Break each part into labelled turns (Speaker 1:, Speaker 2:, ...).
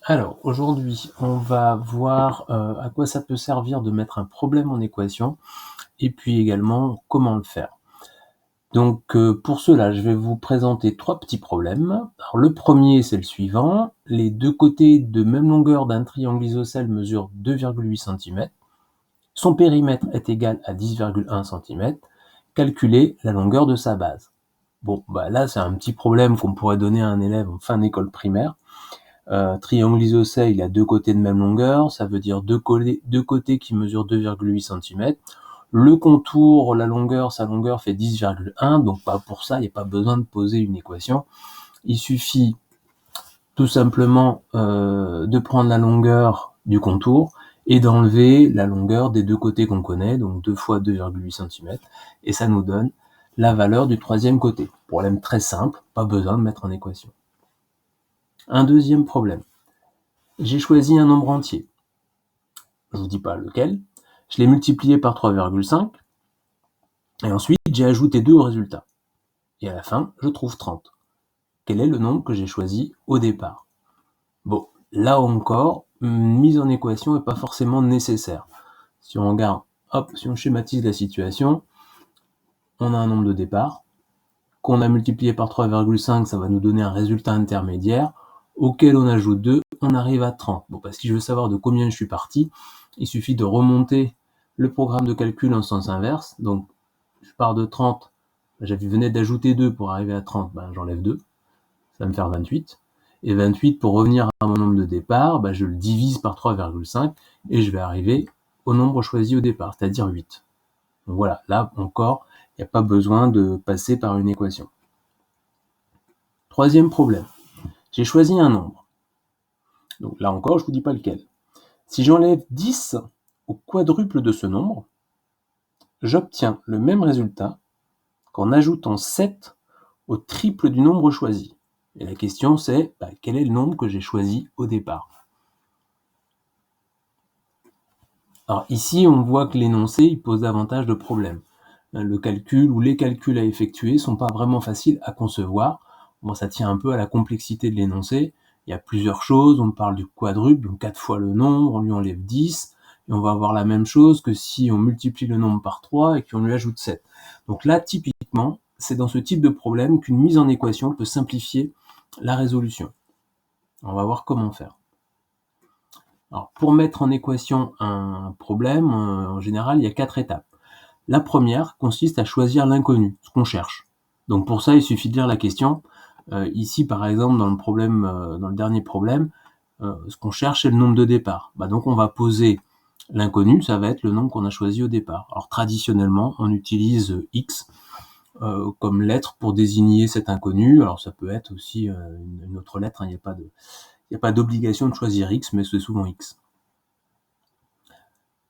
Speaker 1: Alors, aujourd'hui, on va voir à quoi ça peut servir de mettre un problème en équation et puis également comment le faire. Donc, pour cela, je vais vous présenter 3 petits problèmes. Alors, le premier, c'est le suivant. Les deux côtés de même longueur d'un triangle isocèle mesurent 2,8 cm. Son périmètre est égal à 10,1 cm. Calculez la longueur de sa base. Bon, là, c'est un petit problème qu'on pourrait donner à un élève en fin d'école primaire. Triangle isocèle, il a deux côtés de même longueur, ça veut dire deux côtés qui mesurent 2,8 cm. Le contour, sa longueur fait 10,1, donc pour ça, il n'y a pas besoin de poser une équation. Il suffit tout simplement de prendre la longueur du contour et d'enlever la longueur des deux côtés qu'on connaît, donc 2 fois 2,8 cm, et ça nous donne la valeur du troisième côté. Problème très simple, pas besoin de mettre en équation. Un deuxième problème. J'ai choisi un nombre entier. Je vous dis pas lequel. Je l'ai multiplié par 3,5. Et ensuite, j'ai ajouté 2 au résultat. Et à la fin, je trouve 30. Quel est le nombre que j'ai choisi au départ? Bon, là encore, une mise en équation n'est pas forcément nécessaire. Si on regarde, si on schématise la situation, on a un nombre de départ, qu'on a multiplié par 3,5, ça va nous donner un résultat intermédiaire, auquel on ajoute 2, on arrive à 30. Bon, si je veux savoir de combien je suis parti, il suffit de remonter le programme de calcul en sens inverse. Donc, je pars de 30, venais d'ajouter 2 pour arriver à 30, j'enlève 2, ça va me faire 28. Et 28, pour revenir à mon nombre de départ, je le divise par 3,5 et je vais arriver au nombre choisi au départ, c'est-à-dire 8. Donc voilà, là encore, il n'y a pas besoin de passer par une équation. Troisième problème, j'ai choisi un nombre. Donc là encore, je ne vous dis pas lequel. Si j'enlève 10 au quadruple de ce nombre, j'obtiens le même résultat qu'en ajoutant 7 au triple du nombre choisi. Et la question c'est, quel est le nombre que j'ai choisi au départ? Alors ici, on voit que l'énoncé il pose davantage de problèmes. Le calcul ou les calculs à effectuer ne sont pas vraiment faciles à concevoir. Bon, ça tient un peu à la complexité de l'énoncé. Il y a plusieurs choses, on parle du quadruple, donc 4 fois le nombre, on lui enlève 10, et on va avoir la même chose que si on multiplie le nombre par 3 et qu'on lui ajoute 7. Donc là, typiquement, c'est dans ce type de problème qu'une mise en équation peut simplifier la résolution. On va voir comment faire. Alors, pour mettre en équation un problème, en général, il y a 4 étapes. La première consiste à choisir l'inconnu, ce qu'on cherche. Donc pour ça, il suffit de lire la question. Ici, par exemple, dans le dernier problème, ce qu'on cherche, c'est le nombre de départ. Donc on va poser l'inconnu, ça va être le nombre qu'on a choisi au départ. Alors traditionnellement, on utilise x comme lettre pour désigner cet inconnu. Alors ça peut être aussi une autre lettre, il n'y a pas d'obligation de choisir x, mais c'est souvent x.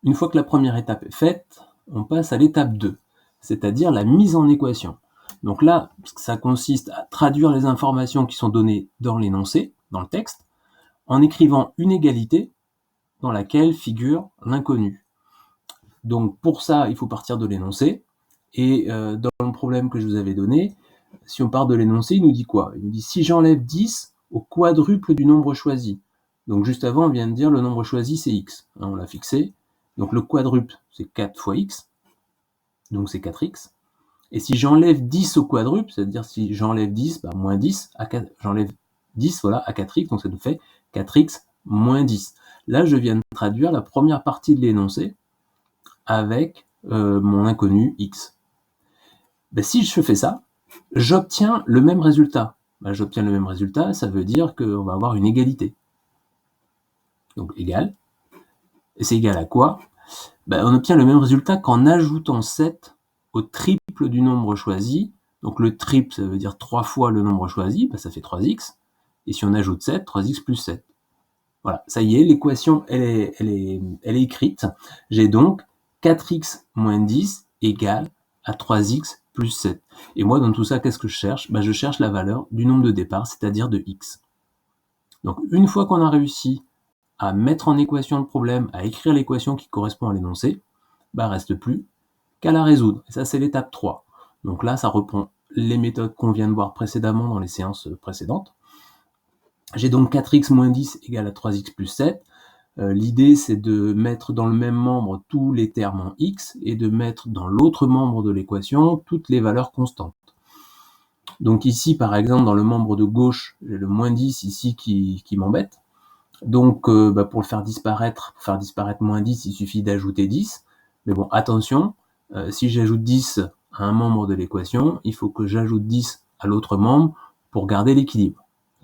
Speaker 1: Une fois que la première étape est faite, on passe à l'étape 2, c'est-à-dire la mise en équation. Donc là, ça consiste à traduire les informations qui sont données dans l'énoncé, dans le texte, en écrivant une égalité dans laquelle figure l'inconnu. Donc pour ça, il faut partir de l'énoncé, et dans le problème que je vous avais donné, si on part de l'énoncé, il nous dit quoi? Il nous dit si j'enlève 10 au quadruple du nombre choisi. Donc juste avant, on vient de dire le nombre choisi, c'est x. On l'a fixé. Donc le quadruple, c'est 4 fois x, donc c'est 4x. Et si j'enlève 10 au quadruple, c'est-à-dire si j'enlève 10, moins 10, j'enlève 10 à 4x, donc ça nous fait 4x moins 10. Là, je viens de traduire la première partie de l'énoncé avec mon inconnu x. Si je fais ça, j'obtiens le même résultat. J'obtiens le même résultat, ça veut dire qu'on va avoir une égalité. Donc égal. Et c'est égal à quoi? On obtient le même résultat qu'en ajoutant 7 au triple du nombre choisi. Donc le triple, ça veut dire 3 fois le nombre choisi, ça fait 3x. Et si on ajoute 7, 3x plus 7. Voilà, ça y est, l'équation, elle est écrite. J'ai donc 4x moins 10 égale à 3x plus 7. Et moi, dans tout ça, qu'est-ce que je cherche? Je cherche la valeur du nombre de départ, c'est-à-dire de x. Donc une fois qu'on a réussi à mettre en équation le problème, à écrire l'équation qui correspond à l'énoncé, reste plus qu'à la résoudre. Et ça, c'est l'étape 3. Donc là, ça reprend les méthodes qu'on vient de voir précédemment dans les séances précédentes. J'ai donc 4x moins 10 égale à 3x plus 7. L'idée, c'est de mettre dans le même membre tous les termes en x et de mettre dans l'autre membre de l'équation toutes les valeurs constantes. Donc ici, par exemple, dans le membre de gauche, j'ai le moins 10 ici qui m'embête. Donc pour le faire disparaître, moins 10, il suffit d'ajouter 10. Mais bon, attention, si j'ajoute 10 à un membre de l'équation, il faut que j'ajoute 10 à l'autre membre pour garder l'équilibre.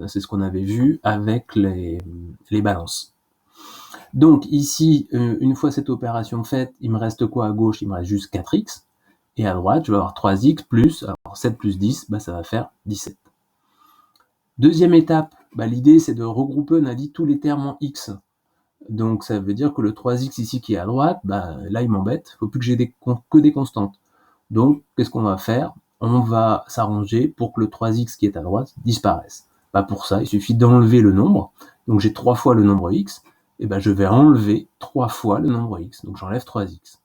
Speaker 1: C'est ce qu'on avait vu avec les balances. Donc ici, une fois cette opération faite, il me reste quoi à gauche? Il me reste juste 4x. Et à droite, je vais avoir 3x plus, alors 7 plus 10, ça va faire 17. Deuxième étape, l'idée c'est de regrouper, on a dit, tous les termes en x. Donc ça veut dire que le 3x ici qui est à droite, là il m'embête, il ne faut plus que j'ai que des constantes. Donc qu'est-ce qu'on va faire? On va s'arranger pour que le 3x qui est à droite disparaisse. Pour ça, il suffit d'enlever le nombre. Donc j'ai 3 fois le nombre x, et je vais enlever 3 fois le nombre x. Donc j'enlève 3x.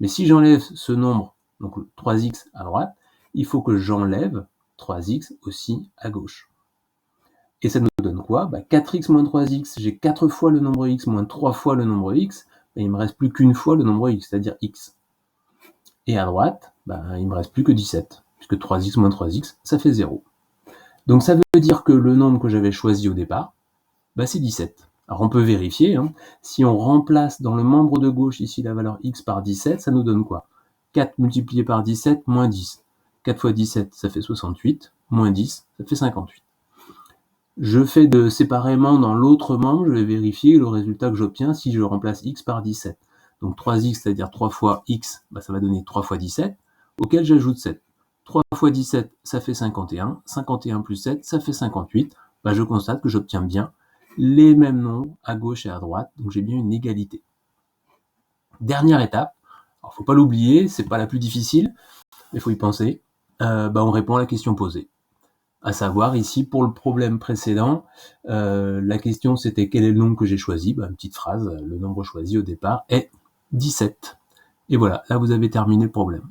Speaker 1: Mais si j'enlève ce nombre, donc 3x à droite, il faut que j'enlève 3x aussi à gauche. Et ça nous donne quoi? 4x moins 3x, j'ai 4 fois le nombre x moins 3 fois le nombre x, il ne me reste plus qu'une fois le nombre x, c'est-à-dire x. Et à droite, il ne me reste plus que 17, puisque 3x moins 3x, ça fait 0. Donc ça veut dire que le nombre que j'avais choisi au départ, c'est 17. Alors on peut vérifier, si on remplace dans le membre de gauche ici la valeur x par 17, ça nous donne quoi? 4 multiplié par 17, moins 10. 4 fois 17, ça fait 68, moins 10, ça fait 58. Je fais séparément dans l'autre membre, je vais vérifier le résultat que j'obtiens si je remplace x par 17. Donc 3x, c'est-à-dire 3 fois x, ça va donner 3 fois 17, auquel j'ajoute 7. 3 fois 17, ça fait 51. 51 plus 7, ça fait 58. Je constate que j'obtiens bien les mêmes nombres à gauche et à droite, donc j'ai bien une égalité. Dernière étape, alors faut pas l'oublier, c'est pas la plus difficile, mais il faut y penser. On répond à la question posée. À savoir, ici, pour le problème précédent, la question c'était quel est le nombre que j'ai choisi? Une petite phrase, le nombre choisi au départ est 17. Et voilà, là vous avez terminé le problème.